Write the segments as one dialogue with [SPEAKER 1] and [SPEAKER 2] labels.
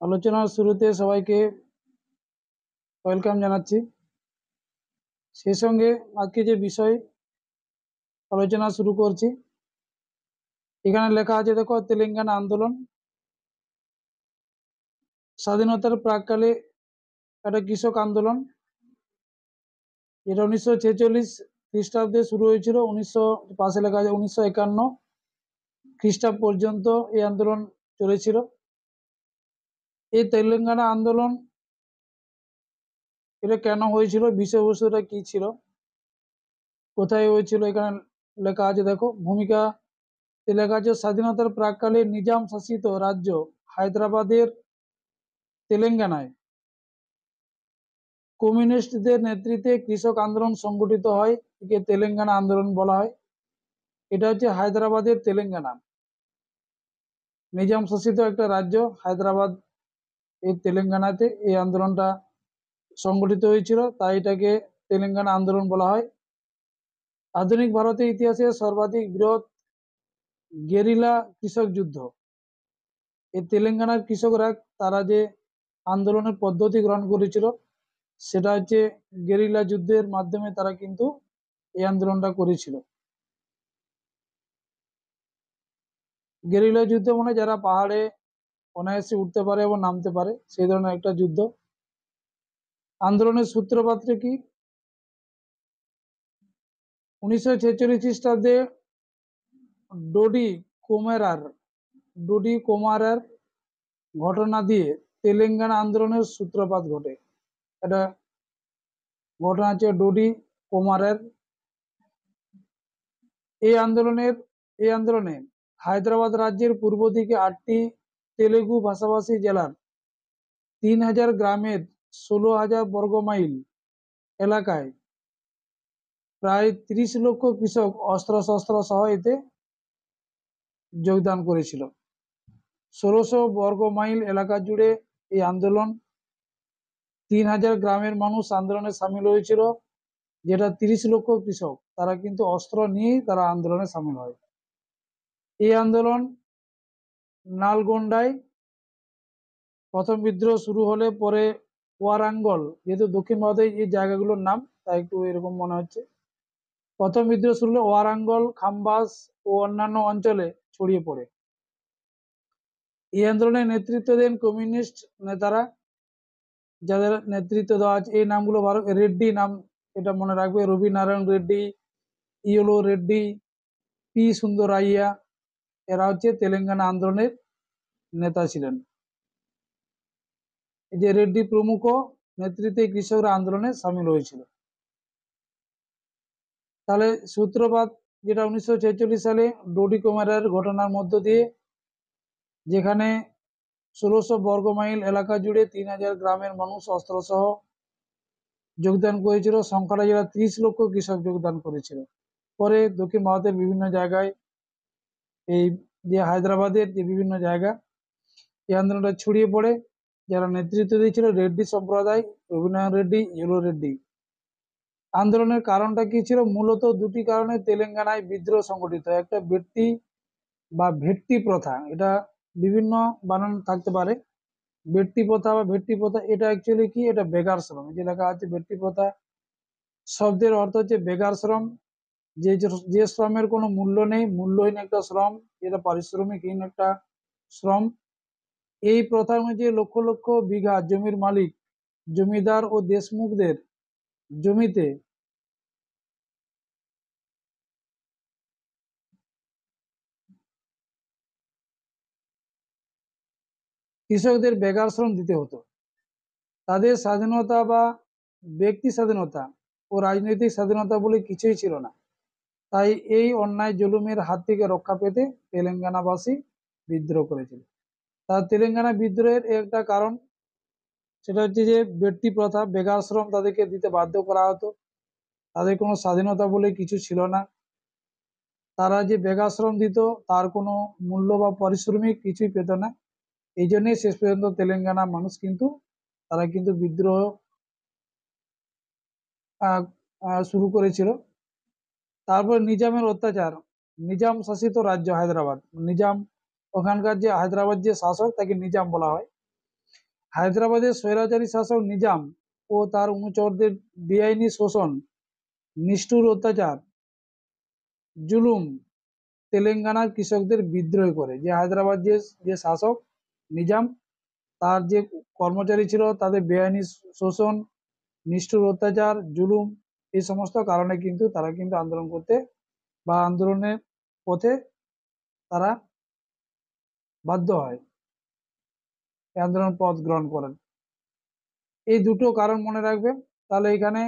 [SPEAKER 1] আলোচনার শুরুতে সবাইকে ওয়েলকাম জানাচ্ছি। সেই সঙ্গে আজকে যে বিষয় আলোচনা শুরু করছি, এখানে লেখা আছে, দেখো, তেলেঙ্গানা আন্দোলন স্বাধীনতার প্রাককালে একটা কৃষক আন্দোলন, যেটা 1946 খ্রিস্টাব্দে শুরু হয়েছিল। পাশে লেখা আছে 1951 খ্রিস্টাব্দ পর্যন্ত এই আন্দোলন চলেছিল। এই তেলেঙ্গানা আন্দোলন এটা কেন হয়েছিল, বিষয়বস্তুটা কি ছিল, কোথায় হয়েছিল, এখানে লেখা আছে। দেখো, ভূমিকা লেখা আছে, স্বাধীনতার প্রাককালে নিজাম শাসিত রাজ্য হায়দ্রাবাদের তেলেঙ্গানায় কমিউনিস্টদের নেতৃত্বে কৃষক আন্দোলন সংগঠিত হয়। একে তেলেঙ্গানা আন্দোলন বলা হয়। এটা হচ্ছে হায়দ্রাবাদের তেলেঙ্গানা, নিজাম শাসিত একটা রাজ্য হায়দ্রাবাদ, এই তেলেঙ্গানাতে এই আন্দোলনটা সংগঠিত হয়েছিল, তাই এটাকে তেলেঙ্গানা আন্দোলন বলা হয়। আধুনিক ভারতের ইতিহাসে সর্বাধিক বৃহৎ গেরিলা কৃষক যুদ্ধ। এই তেলেঙ্গানার কৃষকরা তারা যে আন্দোলনের পদ্ধতি গ্রহণ করেছিল, সেটা হচ্ছে গেরিলা যুদ্ধের মাধ্যমে তারা কিন্তু এই আন্দোলনটা করেছিল। গেরিলা যুদ্ধ মানে যারা পাহাড়ে অনায়াসে উঠতে পারে এবং নামতে পারে, সেই ধরনের একটা যুদ্ধ। আন্দোলনের সূত্রপাত কি? 1946 খ্রিস্টাব্দে ডোডি কোমারার ঘটনা দিয়ে তেলেঙ্গানা আন্দোলনের সূত্রপাত ঘটে। এটা ঘটনা হচ্ছে ডোডি কোমারের। এই আন্দোলনে হায়দ্রাবাদ রাজ্যের পূর্ব দিকে 8টি তেলেগু ভাষাভাষী জেলার 3000 গ্রামের 16,000 বর্গমাইল এলাকায় প্রায় 30 লক্ষ কৃষক অস্ত্রশস্ত্র সহ এতে যোগদান করেছিল। 1600 বর্গমাইল এলাকা জুড়ে এই আন্দোলন, 3000 গ্রামের মানুষ আন্দোলনে সামিল হয়েছিল, যেটা 30 লক্ষ কৃষক, তারা কিন্তু অস্ত্র নিয়েই তারা আন্দোলনে সামিল হয়। এই আন্দোলন নালগোন্ডায় প্রথম বিদ্রোহ শুরু হলে পরে ওয়ারাঙ্গল, যেহেতু দক্ষিণ ভারতে এই জায়গাগুলোর নাম তাই একটু এরকম মনে হচ্ছে, প্রথম বিদ্রোহ শুরু হলে ওয়ারাঙ্গল, খাম্বাস ও অন্যান্য অঞ্চলে ছড়িয়ে পড়ে। এই আন্দোলনে নেতৃত্ব দেন কমিউনিস্ট নেতারা, যাদের নেতৃত্ব দেওয়া আছে এই নামগুলো রেড্ডি নাম, এটা মনে রাখবে, রবি নারায়ণ রেড্ডি, ইয়েলো রেড্ডি, পি সুন্দরাইয়া, এরা হচ্ছে তেলেঙ্গানা আন্দোলনের নেতা ছিলেন। এই যে রেড্ডি প্রমুখ নেতৃত্বে কৃষকরা আন্দোলনে সামিল হয়েছিল। তাহলে সূত্রপাত যেটা 1946 সালে ডোডি কোমারের ঘটনার মধ্য দিয়ে, যেখানে 1600 বর্গমাইল এলাকা জুড়ে 3000 গ্রামের মানুষ অস্ত্রসহ যোগদান করেছিল। সংখ্যাটা যেটা 30 লক্ষ কৃষক যোগদান করেছিল। পরে দক্ষিণ ভারতের বিভিন্ন জায়গায়, এই যে হায়দ্রাবাদের যে বিভিন্ন জায়গা, এই আন্দোলনটা ছড়িয়ে পড়ে। যারা নেতৃত্ব দিয়েছিল রেড্ডি সম্প্রদায়, রবীন্দ্রনাথ রেড্ডি, ইয়েলো রেড্ডি। আন্দোলনের কারণটা কি ছিল? মূলত দুটি কারণে তেলেঙ্গানায় বিদ্রোহ সংগঠিত হয়। একটা ভেট্টি প্রথা, এটা বিভিন্ন বানান থাকতে পারে। ভেট্টি প্রথা বা ভেট্টি প্রথা, এটা অ্যাকচুয়ালি কি? এটা বেগার শ্রম। যে লেখা আছে ভেট্টি প্রথা শব্দের অর্থ হচ্ছে বেগার শ্রম, যে শ্রমের কোনো মূল্য নেই, মূল্যহীন একটা শ্রম, যেটা পারিশ্রমিকহীন একটা শ্রম। এই প্রথা অনুযায়ী লক্ষ লক্ষ বিঘা জমির মালিক, জমিদার ও দেশমুখদের জমিতে কৃষকদের বেগার শ্রম দিতে হতো। তাদের স্বাধীনতা বা ব্যক্তি স্বাধীনতা ও রাজনৈতিক স্বাধীনতা বলে কিছুই ছিল না। তাই এই অন্যায় জুলুমের হাত থেকে রক্ষা পেতে তেলেঙ্গানাবাসী বিদ্রোহ করেছিল। তার তেলেঙ্গানা বিদ্রোহের একটা কারণ, সেটা হচ্ছে যে ব্যক্তি প্রথা, বেগার শ্রম তাদেরকে দিতে বাধ্য করা হতো। তাদের কোনো স্বাধীনতা বলে কিছু ছিল না। তারা যে বেগার শ্রম দিত তার কোনো মূল্য বা পারিশ্রমিক কিছুই পেত না। এই জন্যই শেষ পর্যন্ত তেলেঙ্গানা মানুষ কিন্তু তারা কিন্তু বিদ্রোহ শুরু করেছিল। তারপর নিজামের অত্যাচার, নিজাম শাসিত রাজ্য হায়দ্রাবাদ, নিজাম, ওখানকার যে হায়দ্রাবাদ যে শাসক তাকে নিজাম বলা হয়। হায়দ্রাবাদের স্বৈরাচারী শাসক নিজাম ও তার অনুচরদের বেআইনি শোষণ, নিষ্ঠুর অত্যাচার, জুলুম তেলেঙ্গানার কৃষকদের বিদ্রোহ করে। যে হায়দ্রাবাদ যে শাসক নিজাম, তার যে কর্মচারী ছিল তাদের বেআইনি শোষণ, নিষ্ঠুর অত্যাচার, জুলুম, এই সমস্ত কারণে কিন্তু তারা কিন্তু আন্দোলন করতে বা আন্দোলনের পথে তারা বাধ্য হয়, এই আন্দোলন পথ গ্রহণ করেন। এই দুটো কারণ মনে রাখবে। তাহলে এখানে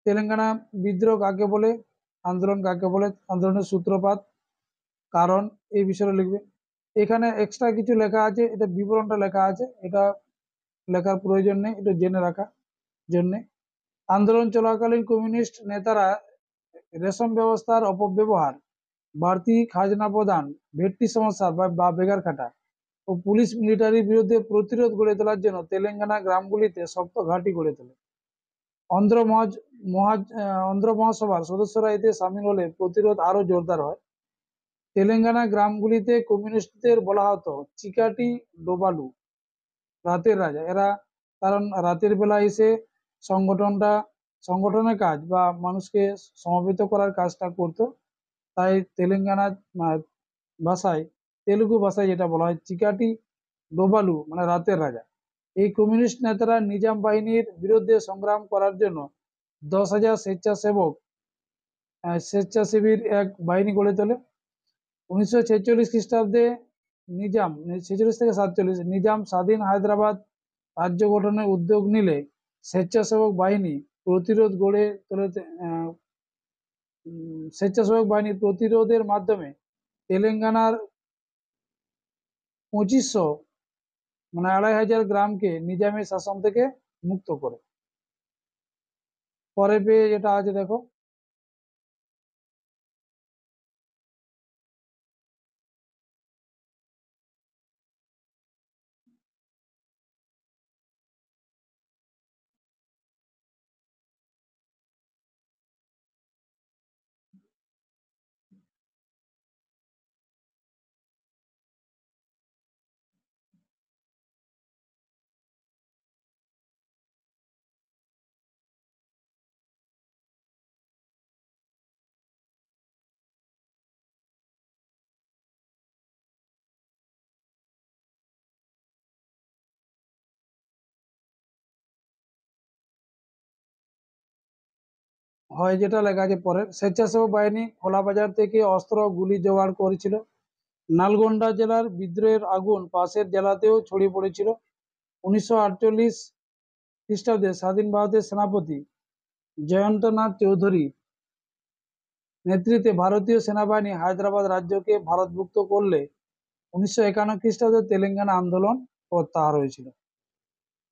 [SPEAKER 1] তেলেঙ্গানা বিদ্রোহ কাকে বলে, আন্দোলন কাকে বলে, আন্দোলনের সূত্রপাত, কারণ, এই বিষয়ে লিখবে। এখানে এক্সট্রা কিছু লেখা আছে, এটা বিবরণটা লেখা আছে, এটা লেখার প্রয়োজন নেই, এটা জেনে রাখা জন্যে। আন্দোলন চলাকালীন কমিউনিস্ট নেতারা রেশন ব্যবস্থার অপব্যবহার, বাড়তি খাজনা প্রদান, ভেট্টি সমস্যা বা বেগার খাটা ও পুলিশ মিলিটারির বিরুদ্ধে প্রতিরোধ গড়ে তোলার জন্য তেলেঙ্গানা গ্রামগুলিতে শক্ত ঘাঁটি গড়ে তোলে। অন্ধ্র মহাসভার সদস্যরা এতে সামিল হলে প্রতিরোধ আরো জোরদার হয়। তেলেঙ্গানা গ্রামগুলিতে কমিউনিস্টদের বলা হতো চিকাটি ডোবালু, রাতের রাজা। এরা কারণ রাতের বেলা এসে সংগঠনের কাজ বা মানুষকে সমবেত করার কাজটা করতো, তাই তেলেঙ্গানার ভাষায়, তেলুগু ভাষায় যেটা বলা হয় চিকাটি ডোবালু মানে রাতের রাজা। এই কমিউনিস্ট নেতারা নিজাম বাহিনীর বিরুদ্ধে সংগ্রাম করার জন্য 10,000 স্বেচ্ছাসেবীর এক বাহিনী গড়ে তোলে। 1946 খ্রিস্টাব্দে নিজাম, 46 থেকে 47, নিজাম স্বাধীন হায়দ্রাবাদ রাজ্য গঠনের উদ্যোগ নিলে স্বেচ্ছাসেবক বাহিনী প্রতিরোধ গড়ে তোলে। স্বেচ্ছাসেবক বাহিনী প্রতিরোধের মাধ্যমে তেলেঙ্গানার 2500 মানে 2500 গ্রামকে নিজামের শাসন থেকে মুক্ত করে। পরে পেয়ে যেটা আছে দেখো, হয় যেটা লেখা আছে পরে, স্বেচ্ছাসেবক বাহিনী খোলা বাজার থেকে অস্ত্র গুলি জোগাড় করেছিল। নালগোন্ডা জেলার বিদ্রোহের আগুন পাশের জেলাতেও ছড়িয়ে পড়েছিল। 1948 খ্রিস্টাব্দে স্বাধীন ভারতের সেনাপতি জয়ন্তনাথ চৌধুরী নেতৃত্বে ভারতীয় সেনাবাহিনী হায়দ্রাবাদ রাজ্যকে ভারতভুক্ত করলে 1951 খ্রিস্টাব্দে তেলেঙ্গানা আন্দোলন প্রত্যাহার হয়েছিল।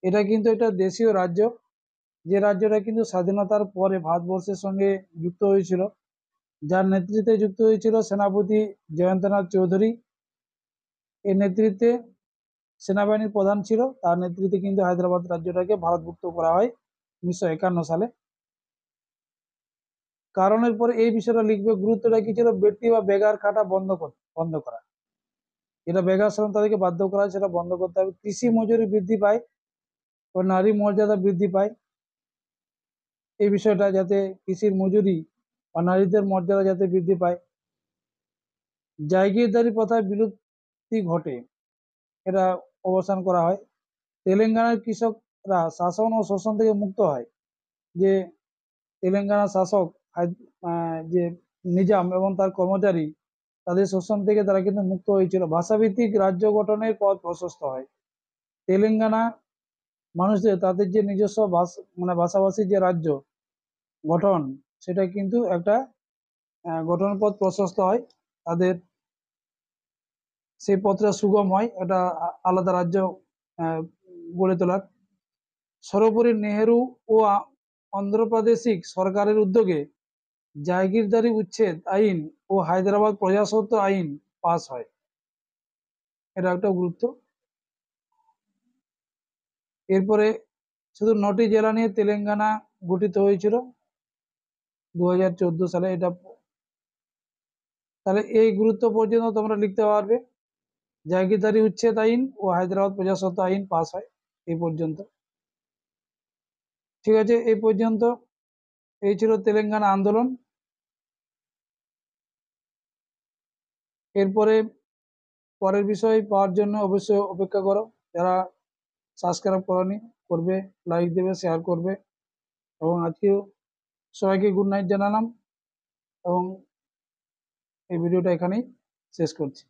[SPEAKER 1] এটা কিন্তু একটা দেশীয় রাজ্য, যে রাজ্যটা কিন্তু স্বাধীনতার পরে ভারতবর্ষের সঙ্গে যুক্ত হয়েছিল, যার নেতৃত্বে যুক্ত হয়েছিল সেনাপতি জয়ন্তনাথ চৌধুরী। এর নেতৃত্বে সেনাবাহিনীর প্রধান ছিল, তার নেতৃত্বে কিন্তু হায়দ্রাবাদ রাজ্যটাকে ভারতভুক্ত করা হয় 1951 সালে। কারণের পরে এই বিষয়টা লিখবে, গুরুত্বটা কি ছিল, বেটি বা বেগার খাটা বন্ধ করা। যেটা বেগার শ্রম তাদেরকে বাধ্য করা হয় সেটা বন্ধ করতে হবে। কৃষি মজুরি বৃদ্ধি পায় ও নারী মর্যাদা বৃদ্ধি পায়। এই বিষয়টা যাতে কৃষির মজুরি বা নারীদের মর্যাদা যাতে বৃদ্ধি পায়। জায়গিরদারি প্রথায় বিলুপ্তি ঘটে, এটা অবসান করা হয়। তেলেঙ্গানার কৃষকরা শাসন ও শোষণ থেকে মুক্ত হয়। যে তেলেঙ্গানা শাসক যে নিজাম এবং তার কর্মচারী, তাদের শোষণ থেকে তারা কিন্তু মুক্ত হয়েছিল। ভাষাভিত্তিক রাজ্য গঠনের পথ প্রশস্ত হয়। তেলেঙ্গানা মানুষদের তাদের যে নিজস্ব ভাষাভাষীর যে রাজ্য গঠন, সেটা কিন্তু একটা গঠনের পথ প্রশস্ত হয়, তাদের সেই পথটা সুগম হয়, এটা আলাদা রাজ্য গড়ে তোলার। সর্বোপরি নেহেরু ও অন্ধ্রপ্রাদেশিক সরকারের উদ্যোগে জায়গিরদারি উচ্ছেদ আইন ও হায়দ্রাবাদ প্রজাস্বত্ব আইন পাস হয়। এটা একটা গুরুত্ব। এরপরে শুধু 9টি জেলা নিয়ে তেলেঙ্গানা গঠিত হয়েছিল 2014 সালে। এটা তাহলে এই গুরুত্ব পর্যন্ত তোমরা লিখতে পারবে। জাগিরদারি উচ্ছেদ আইন ও হায়দ্রাবাদ প্রজাস্বত্ব আইন পাস হয় এই পর্যন্ত। ঠিক আছে, এই পর্যন্ত। এই ছিল তেলেঙ্গানা আন্দোলন। এরপরে পরের বিষয় পাওয়ার জন্য অবশ্যই অপেক্ষা করো। যারা সাবস্ক্রাইব করনি করবে, লাইক দেবে, শেয়ার করবে। এবং আজকেও সবাইকে গুড নাইট জানালাম এবং এই ভিডিওটা এখানেই শেষ করছি।